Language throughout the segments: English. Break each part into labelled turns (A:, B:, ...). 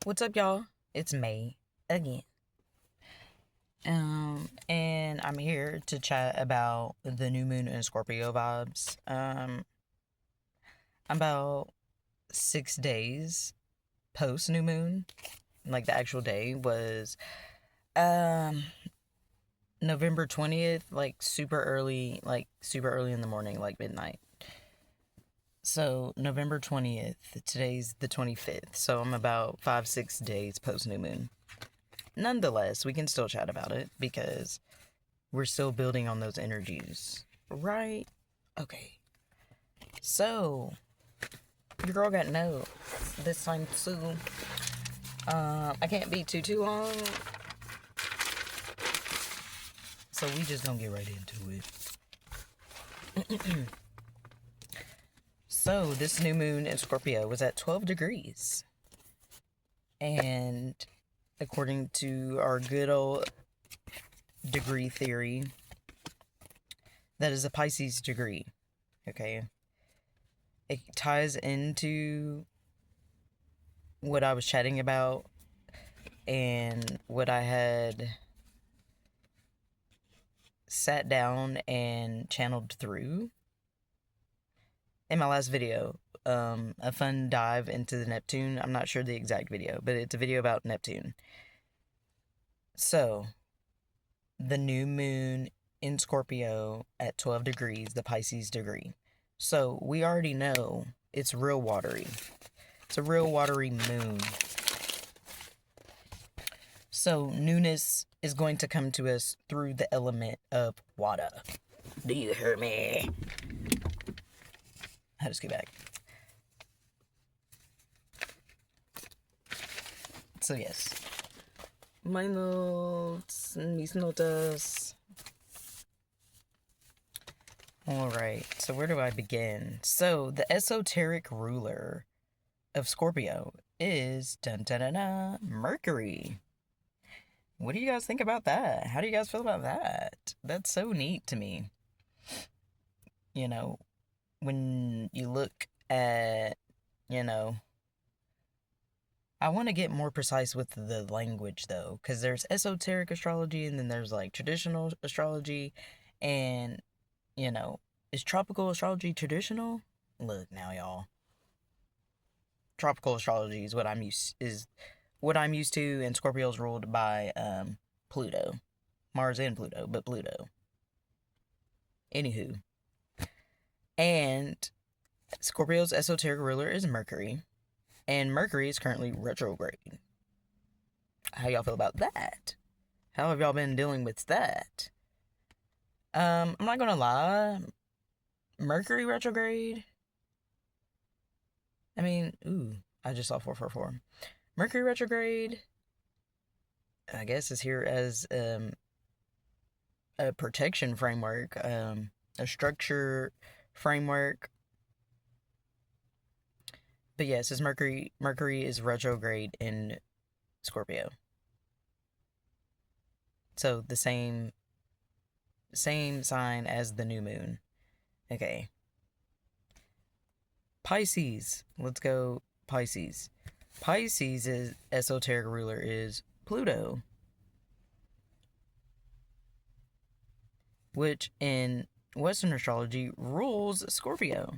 A: What's up, y'all? It's May again. And I'm here to chat about the new moon and Scorpio vibes. I'm about 6 days post new moon. Like the actual day was um November 20th, super early in the morning, like midnight. So November 20th, today's the 25th. So I'm about 5, 6 days post new moon. Nonetheless, we can still chat about it because we're still building on those energies, right? Okay. So, your girl got no this time too. I can't be too long, so we just gonna get right into it. So, this new moon in Scorpio was at 12 degrees, and according to our good old degree theory, that is a Pisces degree. Okay, it ties into what I was chatting about and what I had sat down and channeled through in my last video. A fun dive into the Neptune. I'm not sure the exact video, but it's a video about Neptune. So, the new moon in Scorpio at 12 degrees, the Pisces degree. So, we already know it's real watery. It's a real watery moon. So, newness is going to come to us through the element of water. Do you hear me? I just get back. So, yes. My notes, mis notas. Alright, so where do I begin? So, the esoteric ruler of Scorpio is dun dun dun dun, Mercury. What do you guys think about that? How do you guys feel about that? That's so neat to me. You know, when you look at, you know, I want to get more precise with the language though, because there's esoteric astrology and then there's like traditional astrology, and you know, is tropical astrology traditional? Look now, y'all. Tropical astrology is what I'm used to, and Scorpio's ruled by Pluto, Mars and Pluto, but Pluto. Anywho, and Scorpio's esoteric ruler is Mercury, and Mercury is currently retrograde. How y'all feel about that? How have y'all been dealing with that? I'm not gonna lie. Mercury retrograde. I mean, I just saw 444. Mercury retrograde, I guess, is here as a protection framework, a structure framework. But yes, as Mercury is retrograde in Scorpio. So the same sign as the new moon. Okay. Pisces. Let's go Pisces. Pisces' esoteric ruler is Pluto, which in Western astrology rules Scorpio.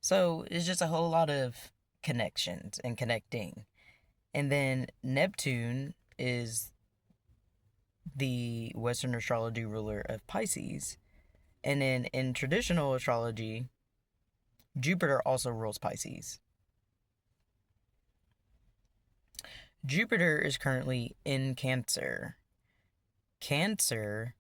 A: So it's just a whole lot of connections and connecting. And then Neptune is the Western astrology ruler of Pisces. And then in traditional astrology, Jupiter also rules Pisces. Jupiter is currently in Cancer. Cancer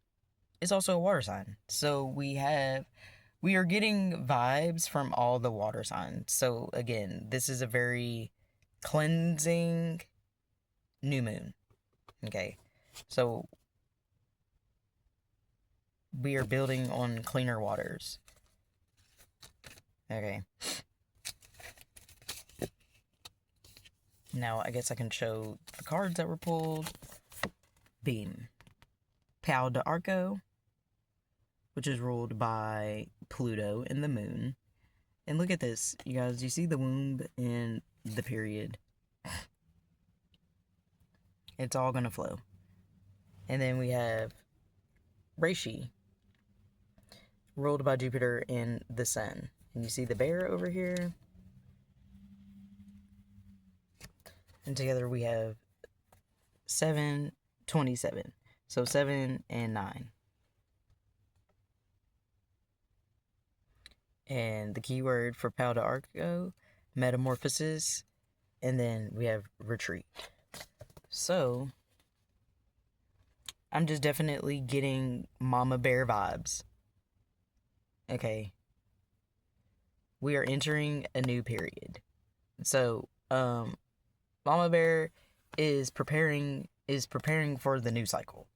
A: is also a water sign. So we are getting vibes from all the water signs. So again, this is a very cleansing new moon. Okay. So we are building on cleaner waters. Okay. Now I guess I can show the cards that were pulled. Beam. Pal de Arco, which is ruled by Pluto and the moon. And look at this, you guys. You see the womb and the period. It's all going to flow. And then we have Reishi, ruled by Jupiter and the Sun. And you see the bear over here. And together we have 7, 27. So 7 and 9. And the keyword for Pal de Arco, metamorphosis. And then we have retreat. So I'm just definitely getting Mama Bear vibes. Okay. We are entering a new period. So, Mama Bear is preparing for the new cycle.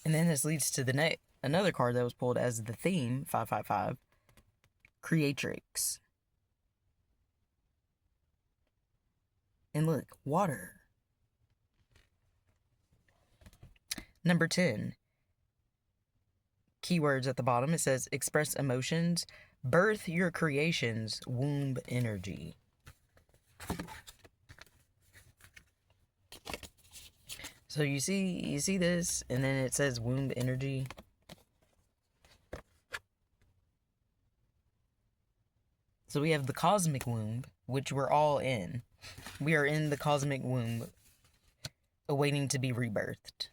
A: And then this leads to another card that was pulled as the theme, 555, Creatrix. And look, water. Number 10. Keywords at the bottom. It says express emotions, birth your creations, womb energy. So you see this, and then it says womb energy. So we have the cosmic womb, which we're all in. We are in the cosmic womb, awaiting to be rebirthed.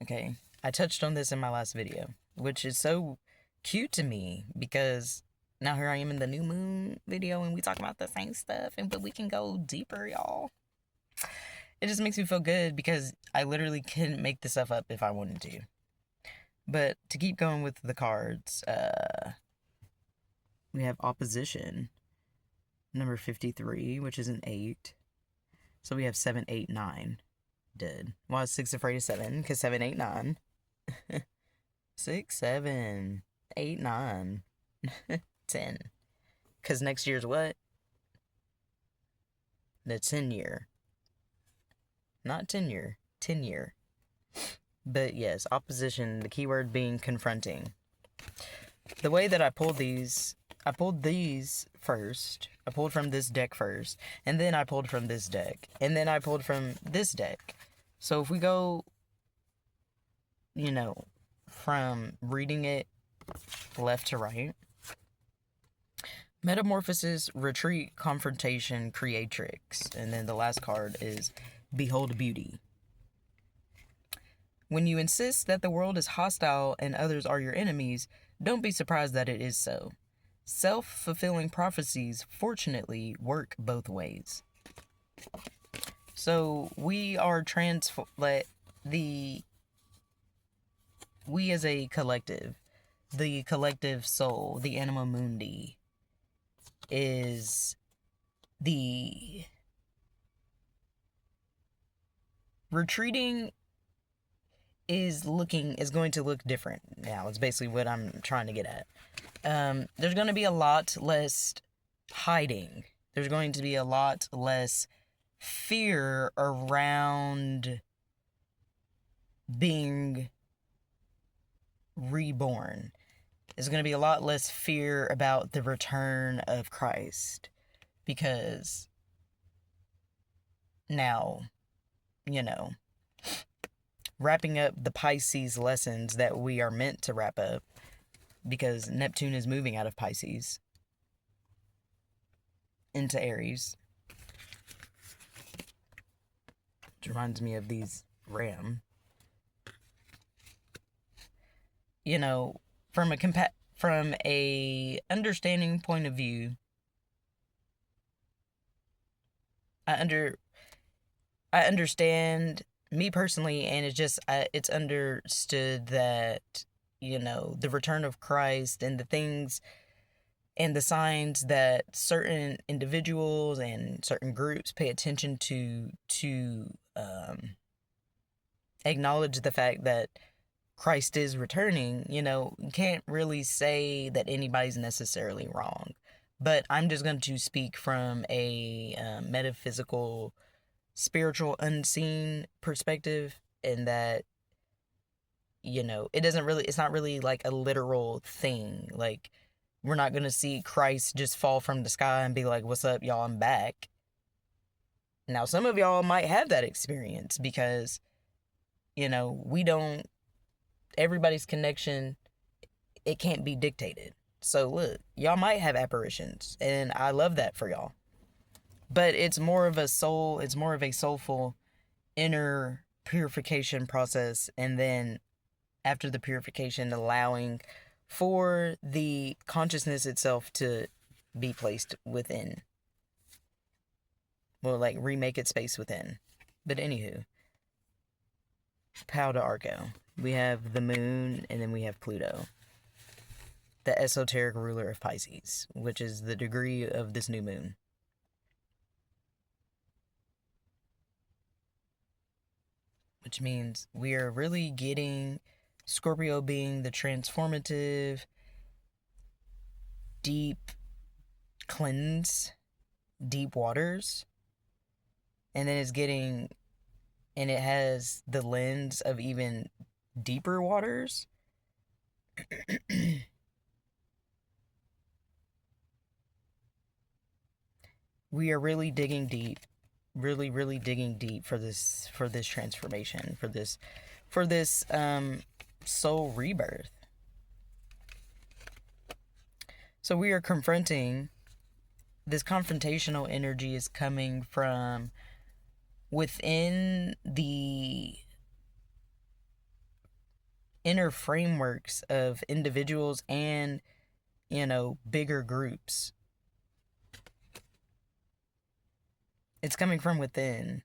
A: Okay, I touched on this in my last video, which is so cute to me because now here I am in the new moon video and we talk about the same stuff, but we can go deeper, y'all. It just makes me feel good because I literally couldn't make this stuff up if I wanted to. But to keep going with the cards, we have opposition, number 53, which is an 8. So we have 7, 8, 9. Dead. Why is 6 afraid of 7? Because 7, 8, 9. 6, 7, 8, 9. 10. Because next year's what? The 10 year. Not tenure. 10 year. But yes, opposition, the keyword being confronting. The way that I pulled these first. I pulled from this deck first. And then I pulled from this deck. And then I pulled from this deck. So if we go, from reading it left to right. Metamorphosis, retreat, confrontation, creatrix. And then the last card is behold beauty. When you insist that the world is hostile and others are your enemies, don't be surprised that it is so. Self-fulfilling prophecies, fortunately, work both ways. So we are we as a collective, the collective soul, the anima mundi, is the retreating is going to look different now. It's basically what I'm trying to get at. There's going to be a lot less hiding. There's going to be a lot less fear around being reborn. There's going to be a lot less fear about the return of Christ. Because now, wrapping up the Pisces lessons that we are meant to wrap up, because Neptune is moving out of Pisces into Aries. Which reminds me of these ram. From a understanding point of view, I understand me personally, and it's understood that the return of Christ and the things and the signs that certain individuals and certain groups pay attention to acknowledge the fact that Christ is returning. Can't really say that anybody's necessarily wrong. But I'm just going to speak from a metaphysical, spiritual, unseen perspective, in that, it's not really like a literal thing. Like, we're not going to see Christ just fall from the sky and be like, what's up, y'all, I'm back. Now, some of y'all might have that experience because, we don't, everybody's connection, it can't be dictated. So, look, y'all might have apparitions, and I love that for y'all. But it's more of a soulful inner purification process, and then after the purification, allowing for the consciousness itself to be placed within. Well, like remake its space within. But anywho, Pau de Arco. We have the moon, and then we have Pluto, the esoteric ruler of Pisces, which is the degree of this new moon. Which means we are really getting Scorpio being the transformative, deep cleanse, deep waters. And then and it has the lens of even deeper waters. We are really digging deep, really digging deep for this transformation, for this soul rebirth. So we are confronting, this confrontational energy is coming from within the inner frameworks of individuals and, bigger groups. It's coming from within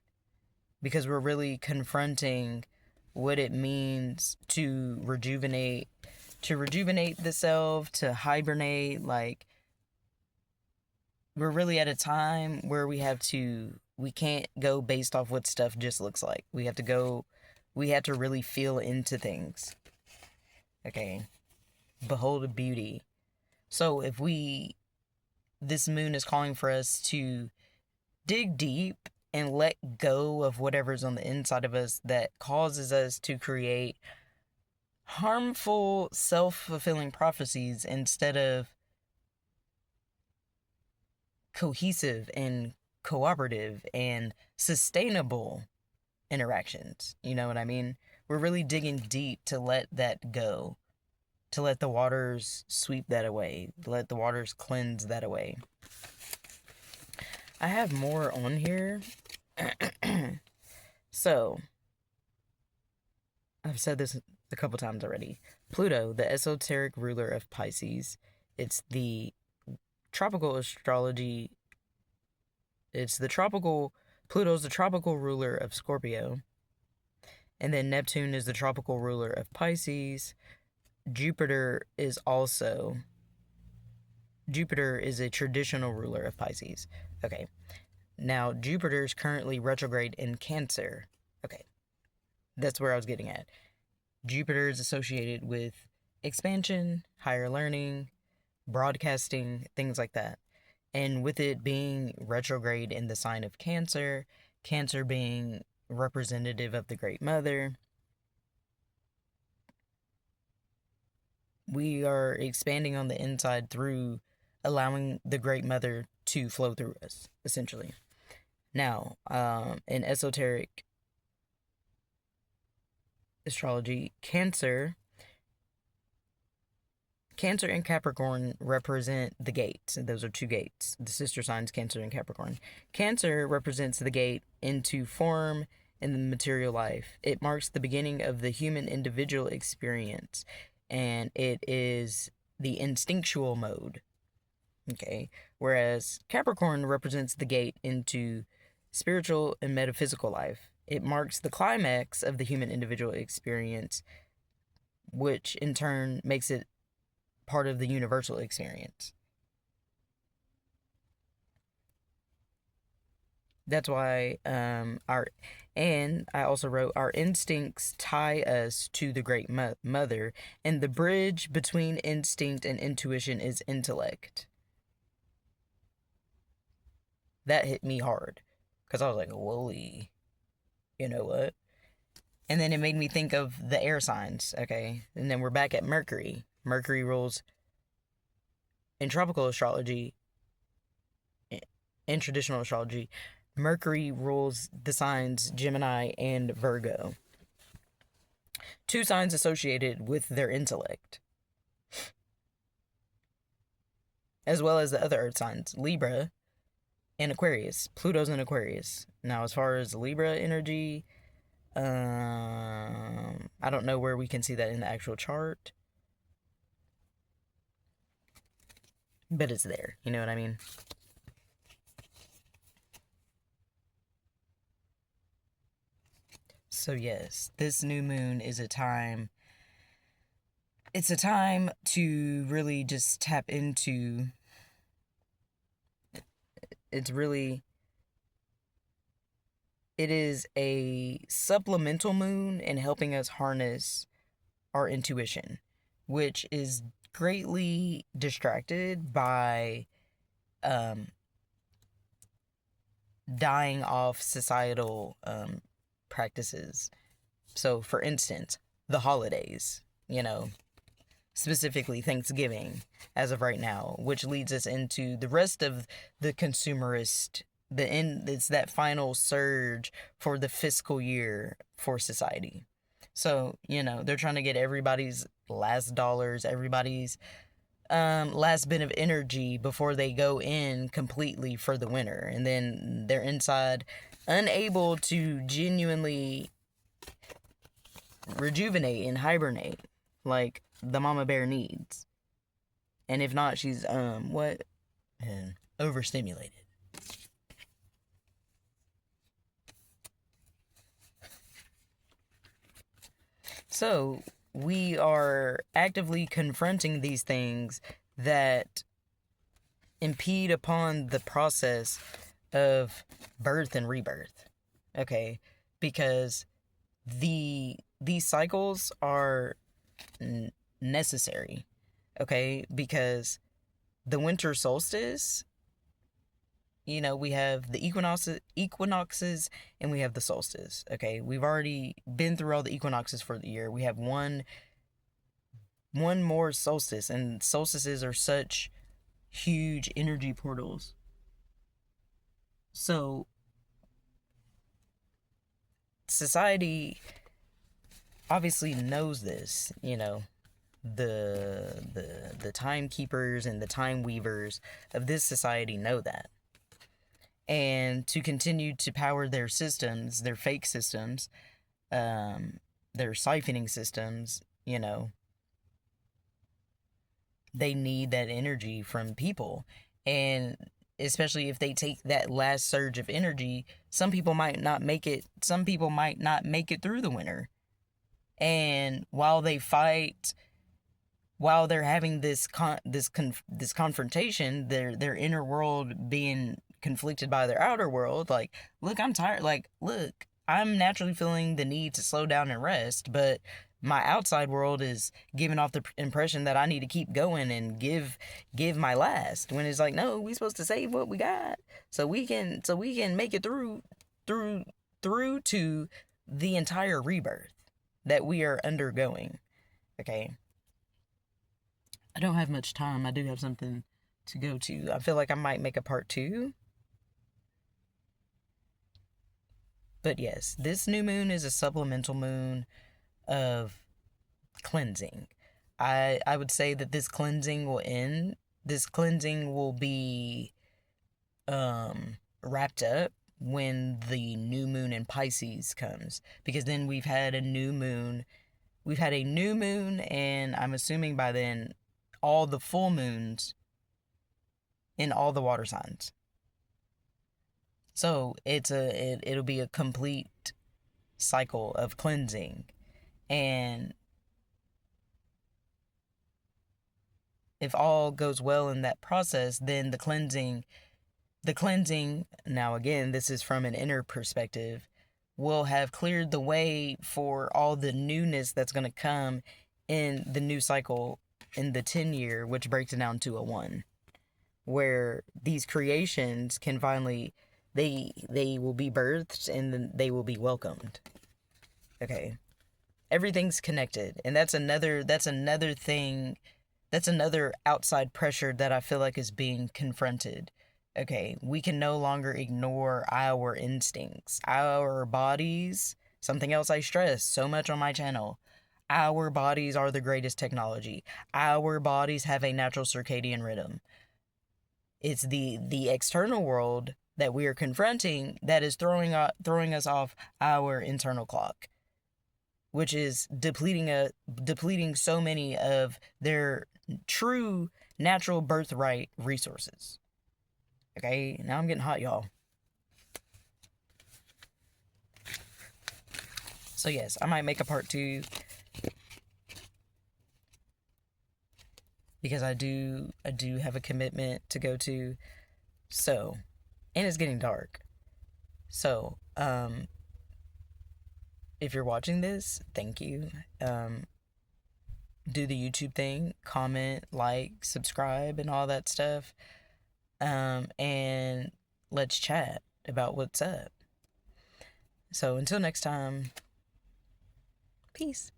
A: because we're really confronting what it means to rejuvenate the self, to hibernate. Like, we're really at a time where we can't go based off what stuff just looks like. We have to really feel into things. Okay. Behold a beauty. So this moon is calling for us to dig deep and let go of whatever's on the inside of us that causes us to create harmful, self-fulfilling prophecies instead of cohesive and cooperative and sustainable interactions. You know what I mean? We're really digging deep to let that go, to let the waters sweep that away, let the waters cleanse that away. I have more on here. So, I've said this a couple times already. Pluto, the esoteric ruler of Pisces, it's the tropical astrology. Pluto's the tropical ruler of Scorpio. And then Neptune is the tropical ruler of Pisces. Jupiter is a traditional ruler of Pisces. Okay. Now, Jupiter is currently retrograde in Cancer. Okay. That's where I was getting at. Jupiter is associated with expansion, higher learning, broadcasting, things like that. And with it being retrograde in the sign of Cancer, Cancer being representative of the Great Mother, we are expanding on the inside through allowing the Great Mother to flow through us, essentially. Now, in esoteric astrology, Cancer and Capricorn represent the gates. And those are two gates. The sister signs, Cancer and Capricorn. Cancer represents the gate into form in the material life. It marks the beginning of the human individual experience. And it is the instinctual mode. Okay. Whereas Capricorn represents the gate into spiritual and metaphysical life. It marks the climax of the human individual experience, which in turn makes it part of the universal experience. That's why I also wrote, our instincts tie us to the Great Mother, and the bridge between instinct and intuition is intellect. That hit me hard, because I was like, whoa, you know what? And then it made me think of the air signs, okay? And then we're back at Mercury. Mercury rules in tropical astrology, in traditional astrology. Mercury rules the signs Gemini and Virgo, two signs associated with their intellect, as well as the other earth signs, Libra and Aquarius. Pluto's in Aquarius. Now, as far as Libra energy, I don't know where we can see that in the actual chart, but it's there. You know what I mean? So yes, this new moon is a time. It's a time to really just tap into. It's really. It is a supplemental moon in helping us harness our intuition, which is greatly distracted by um, dying off societal practices. So, for instance, the holidays, specifically Thanksgiving as of right now, which leads us into the rest of the consumerist. It's that final surge for the fiscal year for society. So, they're trying to get everybody's last dollars, everybody's last bit of energy before they go in completely for the winter. And then they're inside unable to genuinely rejuvenate and hibernate like the mama bear needs. And if not, she's overstimulated. So, we are actively confronting these things that impede upon the process of birth and rebirth. Okay? Because these cycles are necessary. Okay? Because the winter solstice, we have the equinoxes and we have the solstice. Okay, we've already been through all the equinoxes for the year. We have one more solstice, and solstices are such huge energy portals. So society obviously knows this, the timekeepers and the time weavers of this society know that. And to continue to power their systems, their fake systems, their siphoning systems, they need that energy from people. And especially if they take that last surge of energy, some people might not make it. Some people might not make it through the winter. And while they fight, while they're having this confrontation, their inner world being conflicted by their outer world, like, look, I'm tired. Like, look, I'm naturally feeling the need to slow down and rest, but my outside world is giving off the impression that I need to keep going and give my last. When it's like, no, we're supposed to save what we got so we can make it through to the entire rebirth that we are undergoing. Okay. I don't have much time. I do have something to go to. I feel like I might make a part 2. But yes, this new moon is a supplemental moon of cleansing. I would say that this cleansing will end. This cleansing will be wrapped up when the new moon in Pisces comes, because then we've had a new moon. We've had a new moon, and I'm assuming by then all the full moons in all the water signs. So it'll be a complete cycle of cleansing. And if all goes well in that process, then the cleansing, now again, this is from an inner perspective, will have cleared the way for all the newness that's going to come in the new cycle in the 10-year, which breaks it down to a 1, where these creations can finally, they will be birthed and then they will be welcomed. Okay. Everything's connected, and that's another thing, that's another outside pressure that I feel like is being confronted Okay, we can no longer ignore our instincts. Our bodies, something else I stress so much on my channel. Our bodies are the greatest technology. Our bodies have a natural circadian rhythm. It's the external world that we are confronting that is throwing us off our internal clock, which is depleting so many of their true natural birthright resources. Okay, now I'm getting hot, y'all. So yes, I might make a part 2 because I do have a commitment to go to. So, and it's getting dark. So, if you're watching this, thank you. Do the YouTube thing, comment, like, subscribe, and all that stuff. And let's chat about what's up. So until next time, peace.